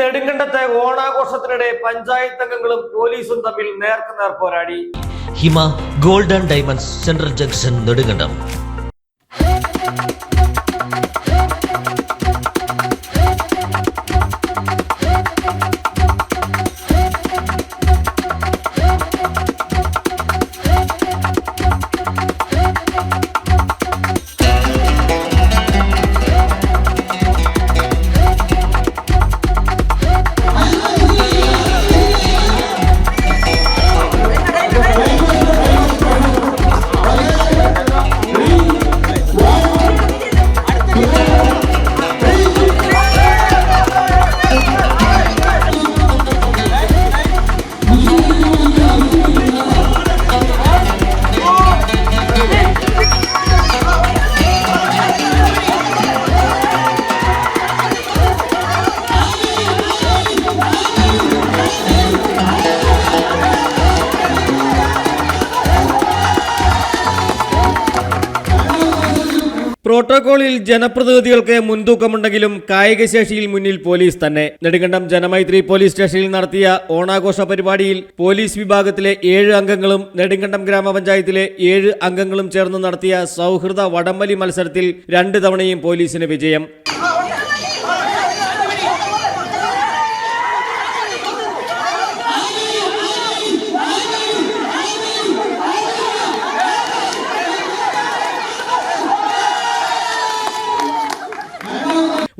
നെടുങ്കണ്ടത്തെ ഓണാഘോഷത്തിനിടെ പഞ്ചായത്ത് അംഗങ്ങളും പോലീസും തമ്മിൽ നേർക്കുനേർ പോരാടി. Hima gold and diamonds central junction Nedunkandam. പ്രോട്ടോകോളിൽ ജനപ്രതിനിധികൾക്ക് മുൻതൂക്കമുണ്ടെങ്കിലും കായികശേഷിയിൽ മുന്നിൽ പോലീസ് തന്നെ. നെടുങ്കണ്ടം ജനമൈത്രി പോലീസ് സ്റ്റേഷനിൽ നടത്തിയ ഓണാഘോഷ പരിപാടിയിൽ പോലീസ് വിഭാഗത്തിലെ 7 അംഗങ്ങളും നെടുങ്കണ്ടം ഗ്രാമപഞ്ചായത്തിലെ 7 അംഗങ്ങളും ചേർന്ന് നടത്തിയ സൗഹൃദ വടംവലി മത്സരത്തിൽ 2 തവണയും പോലീസിന് വിജയം.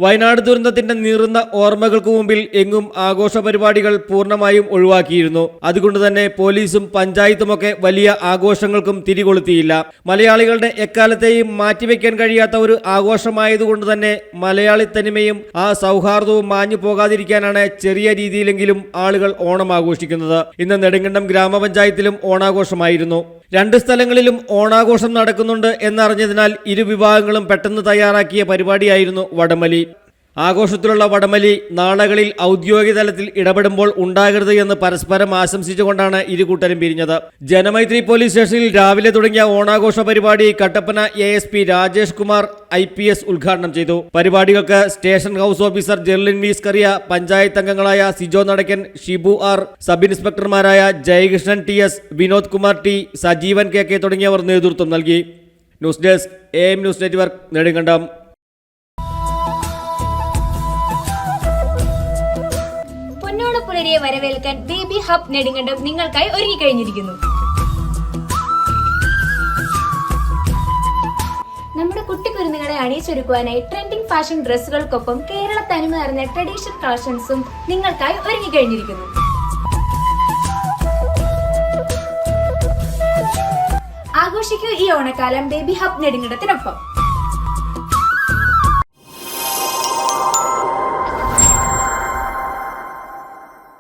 വയനാട് ദുരന്തത്തിന്റെ നീറുന്ന ഓർമ്മകൾക്ക് മുമ്പിൽ എങ്ങും ആഘോഷ പരിപാടികൾ പൂർണ്ണമായും ഒഴിവാക്കിയിരുന്നു. അതുകൊണ്ട് തന്നെ പോലീസും പഞ്ചായത്തുമൊക്കെ വലിയ ആഘോഷങ്ങൾക്കും തിരികൊളുത്തിയില്ല. മലയാളികളുടെ എക്കാലത്തെയും മാറ്റിവെക്കാൻ കഴിയാത്ത ഒരു ആഘോഷമായതുകൊണ്ട് തന്നെ മലയാളി തനിമയും ആ സൗഹാർദ്ദവും മാഞ്ഞു പോകാതിരിക്കാനാണ് ചെറിയ രീതിയിലെങ്കിലും ആളുകൾ ഓണം ആഘോഷിക്കുന്നത്. ഇന്ന് നെടുങ്കണ്ടം ഗ്രാമപഞ്ചായത്തിലും ഓണാഘോഷമായിരുന്നു. 2 സ്ഥലങ്ങളിലും ഓണാഘോഷം നടക്കുന്നുണ്ട് എന്നറിഞ്ഞതിനാൽ ഇരു വിഭാഗങ്ങളും പെട്ടെന്ന് തയ്യാറാക്കിയ പരിപാടിയായിരുന്നു വടംവലി. ആഘോഷത്തിലുള്ള വടംവലി നാളുകളിൽ ഔദ്യോഗിക തലത്തിൽ ഇടപെടുമ്പോൾ ഉണ്ടാകരുത് എന്ന് പരസ്പരം ആശംസിച്ചുകൊണ്ടാണ് ഇരു കൂട്ടരും പിരിഞ്ഞത്. ജനമൈത്രി പോലീസ് സ്റ്റേഷനിൽ രാവിലെ തുടങ്ങിയ ഓണാഘോഷ പരിപാടി കട്ടപ്പന ASP രാജേഷ് കുമാർ IPS ഉദ്ഘാടനം ചെയ്തു. പരിപാടികൾക്ക് station house officer Jerlin V Scaria, panchayat അംഗങ്ങളായ സിജോ നടക്കൻ, ഷിബു R, സബ് ഇൻസ്പെക്ടർമാരായ Jayakrishnan TS, Vinod Kumar T, Sajeevan KK തുടങ്ങിയവർ നേതൃത്വം നൽകി. News desk AM news network Nedunkandam. പുലരിയെ വരവേൽക്കാൻ ബേബി ഹബ് നെടുങ്കണ്ടം നിങ്ങൾക്കായി ഒരുങ്ങിക്കഴിഞ്ഞിരിക്കുന്നു. നമ്മുടെ കുട്ടിക്കുരുന്നുകളെ അണിയിച്ചൊരുക്കുവാനായി ട്രെൻഡിംഗ് ഫാഷൻ ഡ്രസ്സുകൾക്കൊപ്പം കേരള തനിമ നിറഞ്ഞ ട്രഡീഷണൽ കളക്ഷൻസും നിങ്ങൾക്കായി ഒരുങ്ങിക്കഴിഞ്ഞിരിക്കുന്നു. ആഘോഷിക്കൂ ഈ ഓണക്കാലം ബേബി ഹബ് നെടുങ്കണ്ടത്തിനൊപ്പം.